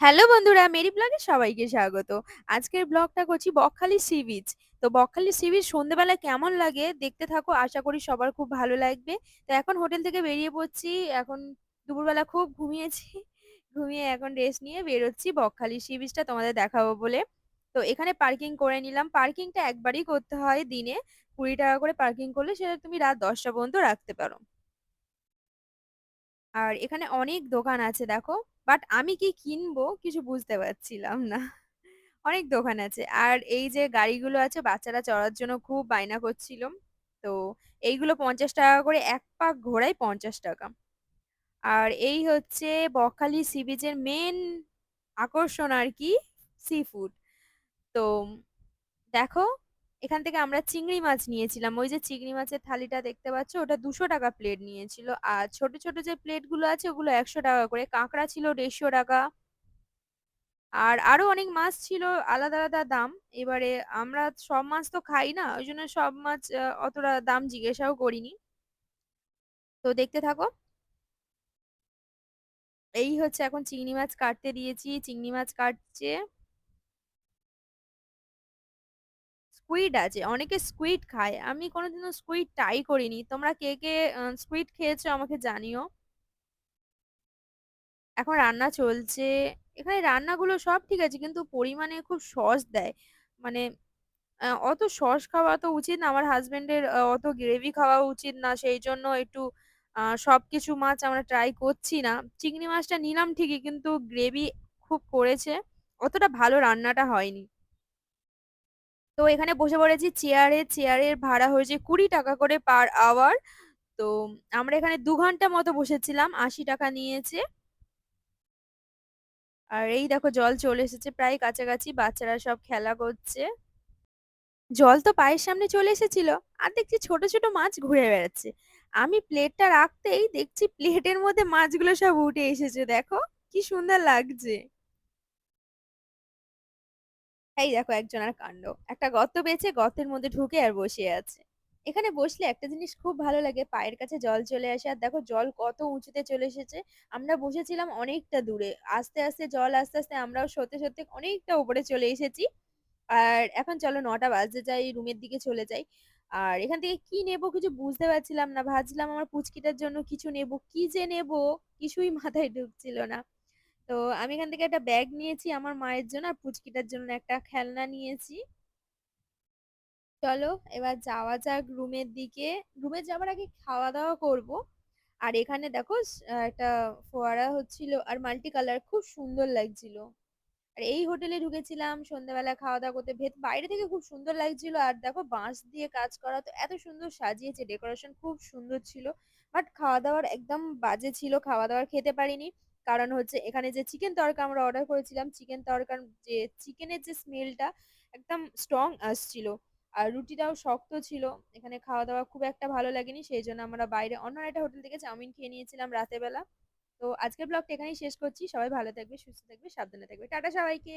Hello বন্ধুরা, Mary ব্লগে সবাইকে স্বাগত। আজকের ব্লগটা করছি বকখালি সি বিচ। তো বকখালি সি বিচ সন্ধ্যেবেলা কেমন লাগে দেখতে থাকো, আশা করি সবার খুব ভালো লাগবে। তো এখন হোটেল থেকে বেরিয়ে পড়ছি। এখন দুপুরবেলা খুব ঘুমিয়েছি, ঘুমিয়ে এখন রেস্ট নিয়ে বেরোচ্ছি বকখালি সি বিচটা তোমাদের দেখাবো বলে। তো এখানে পার্কিং করে নিলাম। পার্কিংটা একবারই করতে হয় দিনে, 20 টাকা করে পার্কিং করলে সেটা তুমি রাত 10টা পর্যন্ত রাখতে পারো। আর এখানে অনেক দোকান আছে দেখো, বাট আমি কি কিনবো কিছু বুঝতে পারছিলাম না। অনেক দোকান আছে, আর এই যে গাড়িগুলো আছে বাচ্চারা চড়ার জন্য খুব বায়না করছিল। তো এইগুলো 50 টাকা করে, এক পাক ঘোরাই 50 টাকা। আর এই হচ্ছে বকখালি সি বিচের মেন আকর্ষণ আর কি, সি ফুড। তো দেখো, এখান থেকে আমরা চিংড়ি মাছ নিয়েছিলাম। ওই যে চিংড়ি মাছের থালিটা দেখতে পাচ্ছ, ওটা 200 টাকা প্লেট নিয়েছিল। আর ছোট ছোট যে প্লেট গুলো আছে ওগুলো 100 টাকা করে। কাঁকড়া ছিল 150 টাকা। আর আরো অনেক মাছ ছিল, আলাদা আলাদা দাম। এবারে আমরা সব মাছ তো খাই না, ওই জন্য সব মাছ অতটা দাম জিজ্ঞাসাও করিনি। তো দেখতে থাকো। এই হচ্ছে এখন চিংড়ি মাছ কাটতে দিয়েছি, চিংড়ি মাছ কাটছে। স্কুইড আছে, অনেকে স্কুইড খায়, আমি কোনোদিনও স্কুইড ট্রাই করিনি। তোমরা কে কে স্কুইড খেয়েছো আমাকে জানিও। এখন রান্না চলছে। এখানে রান্নাগুলো সব ঠিক আছে, কিন্তু পরিমাণে খুব সস দেয়। মানে অত সস খাওয়া তো উচিত না, আমার হাজবেন্ডের অত গ্রেভি খাওয়া উচিত না, সেই জন্য একটু সবকিছু মাছ আমরা ট্রাই করছি না। চিংড়ি মাছটা নিলাম ঠিকই, কিন্তু গ্রেভি খুব করেছে, অতটা ভালো রান্নাটা হয়নি। তো এখানে বসে পড়েছি চেয়ারে। চেয়ারের ভাড়া হয়েছে 20 টাকা করে পার আওয়ার। তো আমরা এখানে 2 ঘন্টা মতো বসেছিলাম, 80 টাকা নিয়েছে। আর এই দেখো জল চলে এসেছে প্রায় কাছাকাছি, বাচ্চারা সব খেলা করছে। জল তো পায়ের সামনে চলে এসেছিল, আর দেখছি ছোট ছোট মাছ ঘুরে বেড়াচ্ছে। আমি প্লেটটা রাখতেই দেখছি প্লেটের মধ্যে মাছগুলো সব উঠে এসেছে, দেখো কি সুন্দর লাগছে। এই দেখো একজনের কাণ্ড, একটা গর্ত পেয়েছে, গর্তের মধ্যে ঢুকে আর বসে আছে। এখানে বসলে একটা জিনিস খুব ভালো লাগে, পায়ের কাছে জল চলে আসে। আর দেখো জল কত উঁচুতে চলে এসেছে। আমরা বসেছিলাম অনেকটা দূরে, আস্তে আস্তে জল আস্তে আস্তে আমরাও সত্যি সত্যি অনেকটা উপরে চলে এসেছি। আর এখন চলো 9টা বাজতে যাই, রুমের দিকে চলে যাই। আর এখান থেকে কি নেব কিছু বুঝতে পারছিলাম না, ভাবছিলাম আমার পুচকিটার জন্য কিছু নেব, কি যে নেব কিছুই মাথায় ঢুকছিল না। তো আমি এখান থেকে একটা ব্যাগ নিয়েছি আমার মায়ের জন্য, আর পুচকিটার জন্য একটা খেলনা নিয়েছি। চলো এবার যাওয়া যাক রুমের দিকে। রুমে যাওয়ার আগে খাওয়া দাওয়া করব। আর এখানে দেখো একটা ফোয়ারা হচ্ছিল আর মাল্টি কালার, খুব সুন্দর লাগছিল। আর এই হোটেলে ঢুকেছিলাম সন্ধ্যাবেলা খাওয়া দাওয়া করতে, বাইরে থেকে খুব সুন্দর লাগছিল। আর দেখো বাঁশ দিয়ে কাজ করা, তো এত সুন্দর সাজিয়েছে, ডেকোরেশন খুব সুন্দর ছিল। বাট খাওয়া দাওয়ার একদম বাজে ছিল, খাওয়া দাওয়ার খেতে পারিনি। কারণ হচ্ছে এখানে যে চিকেন তড়কা আমরা অর্ডার করেছিলাম, চিকেন তড়কার যে চিকেনের যে স্মেলটা একদম স্ট্রং আসছিল। আর রুটিটাও শক্ত ছিল। এখানে খাওয়া দাওয়া খুব একটা ভালো লাগেনি, সেই জন্য আমরা বাইরে অন্য একটা হোটেল থেকে চাউমিন খেয়ে নিয়েছিলাম রাতের বেলা। তো আজকের ব্লগটা এখানেই শেষ করছি। সবাই ভালো থাকবে, সুস্থ থাকবে, সাবধানে থাকবে। টাটা সবাইকে।